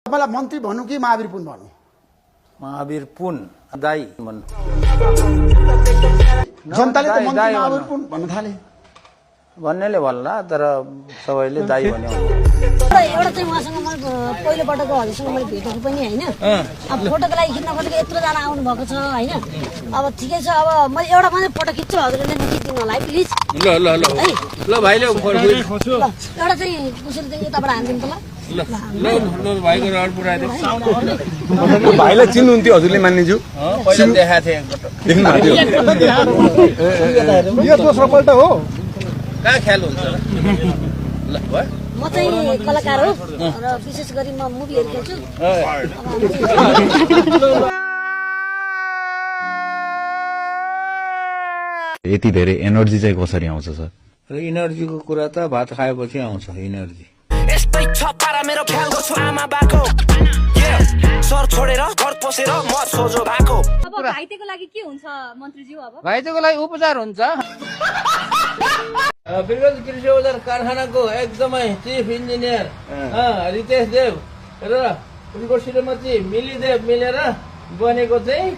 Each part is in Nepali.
तपाईलाई मन्त्री भन्नु कि महावीर पुन भन्नु? महावीर पुन दाई भन्नु। जनताले त मन्त्री महावीर पुन भन्न थाले। भन्नेले भन्ला तर सबैले दाई भन्यो। एउटा चाहिँ उहाँसँग म पहिलोपटक हजुरसँग मैले भेटेको पनि होइन। अब फोटोको लागि खिच्न खोजेको यत्रोजना आउनु भएको छ होइन। अब ठिकै छ, अब मैले एउटा मात्रै फोटो खिच्छु, हजुरले नै खिचिदिनु होला है प्लिज। ल ल ल ल भाइले एउटा चाहिँ कसरी चाहिँ यताबाट हानिदिनु त ल। ल भाइको रड पुऱ्याइदियो। भाइलाई चिन्नुहुन्थ्यो हजुरले मान्नेज्यू? पहिला देखाएको थिएँ एकपल्ट। देख्नु भएको थियो। यो दोस्रो पल्ट हो। कहाँ ख्याल हुन्छ र? ल भयो। म चाहिँ कलाकार हो र विशेष गरी म मुभीहरू खेल्छु। यति धेरै एनर्जी चाहिँ कसरी आउँछ सर? र इनर्जीको कुरा त भात खाएपछि आउँछ इनर्जी। यस्तै छ पारा मेरो ख्यालको छु आमा बाको सर छोडेर घर पसेर म सोझो भएको। अब घाइतेको लागि के हुन्छ मन्त्रीज्यू? अब घाइतेको लागि उपचार हुन्छ। बिरगंज कृषि औजार कारखानाको एकदमै चिफ इन्जिनियर रितेश देव र उनको श्रीमती मिली देव मिलेर बनेको चाहिँ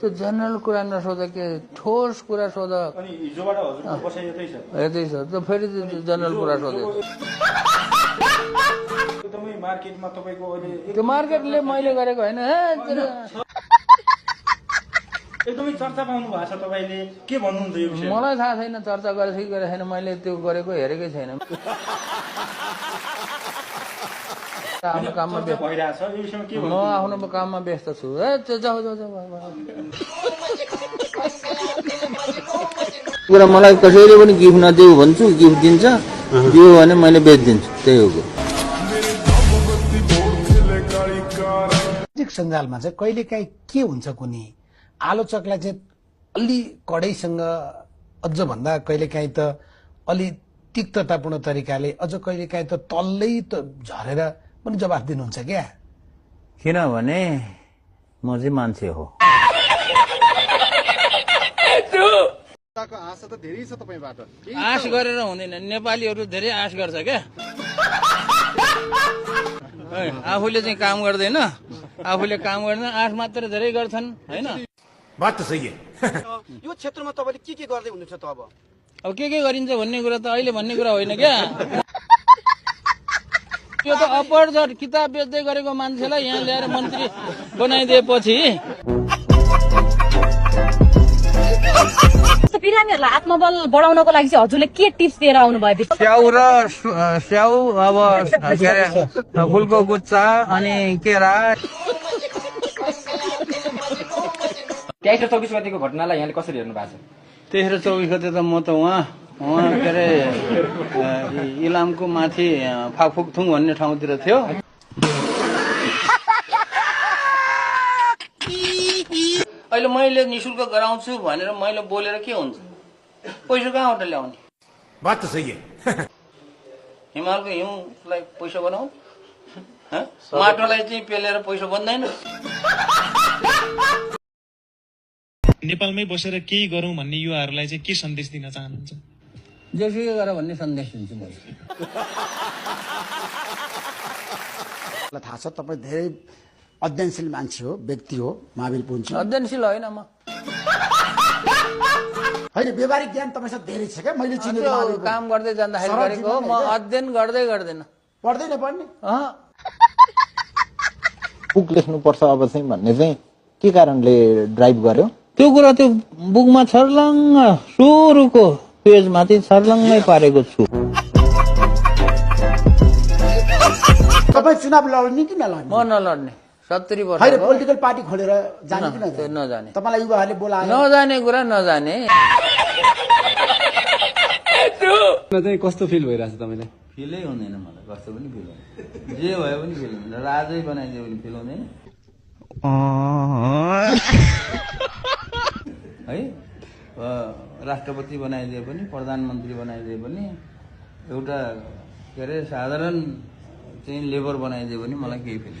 त्यो जनरल कुरा नसोध के ठोस कुरा सोध। यतै छ त फेरि जनरल कुरा सोधे। त्यो मार्केटले मैले गरेको होइन। एकदमै चर्चा पाउनु भएको छ तपाईले, के भन्नुहुन्छ यो विषयमा? मलाई थाहा छैन चर्चा गरेको कि गरेको छैन, मैले त्यो गरेको हेरेकै छैन। आफ्नो काममा व्यस्त भइरहेछ यो विषयमा के म आफ्नो काममा व्यस्त छु। जाऊ कुरा मलाई कसैले पनि गिफ्ट नदेऊ भन्छु, गिफ्ट दिन्छ, दियो भने मैले बेचिदिन्छु, त्यही हो। सामाजिक सञ्जालमा चाहिँ कहिलेकाहीँ के हुन्छ कुनै आलोचकलाई चाहिँ अलि कडाइसँग अझ भन्दा कहिलेकाहीँ त अलि तिक्ततापूर्ण तरिकाले अझ कहिलेकाहीँ त तल्लै त झरेर पनि जवाफ दिनुहुन्छ क्या? किनभने म चाहिँ मान्छे हो। आश गरेर हुँदैन, नेपालीहरू धेरै आश गर्छ क्या। आफूले चाहिँ काम गर्दैन, आफूले काम गर्दैन, आश मात्र धेरै गर्छन् होइन। बात त सही है। यो क्षेत्रमा तपाईले के गर्दै हुनुहुन्छ त? अब के गरिन्छ भन्ने कुरा त अहिले भन्ने कुरा होइन क्या। यो त अपरझट किताब बेच्दै गरेको मान्छेलाई यहाँ ल्याएर मन्त्री बनाइदिएपछि बिरामीहरूलाई आत्मबल बढाउनको लागि चाहिँ हजुरले के टिप्स दिएर आउनु भयो? स्याउ र स्याउ, अब के अरे फुलको गुच्चा अनि केरा। तेस्रो 24 गतिको घटनालाई यहाँले कसरी हेर्नु भएको छ? तेस्रो 24 गते त म त उहाँ के अरे इलामको माथि फाकफुकथुङ भन्ने ठाउँतिर थियो। अहिले मैले निशुल्क गराउँछु भनेर मैले बोलेर के हुन्छ? पैसा कहाँबाट ल्याउने? बात त सही है। हिमालको हिउँलाई पैसा बनाऊ, माटोलाई चाहिँ पेलेर पैसा बन्दैन। नेपालमै बसेर केही गरौँ भन्ने युवाहरूलाई चाहिँ के सन्देश दिन चाहनुहुन्छ? जेसुकै गर भन्ने सन्देश दिन्छु मैले। थाहा छ तपाईँ धेरै अध्ययनशील मान्छे हो, व्यक्ति हो महावीर पुन। अध्ययनशील होइन म, होइन व्यवहारिक ज्ञान तपाईँसँग धेरै छ क्या? मैले चिनेको काम गर्दै जाँदाखेरि गरेको हो। म अध्ययन गर्दै गर्दैन। पढ्दैन पढ्ने? बुक लेख्नुपर्छ अब चाहिँ भन्ने चाहिँ के कारणले ड्राइभ गर्यो? त्यो कुरा त्यो बुकमा छर्लङ्ग सुरुको पेजमाथि छर्लङ्गै पारेको छु। तपाईँ चुनाव लड्ने कि नलड्ने? म नलड्ने। 70 वर्ष होइन पोलिटिकल पार्टी खोलेर जाने कि नजाने? तपाईँलाई युवाहरूले बोलाए? नजाने कुरा नजाने। चाहिँ कस्तो फिल भइरहेछ तपाईलाई? फिलै हुँदैन मलाई, कस्तो पनि फिल हुँदैन। जे भयो पनि फिल हुँदैन। राजै बनाइदियो भने फिल हुँदैन है। राष्ट्रपति बनाइदिए पनि, प्रधानमन्त्री बनाइदिए पनि, एउटा के अरे साधारण चाहिँ लेबर बनाइदिए पनि मलाई केही फिल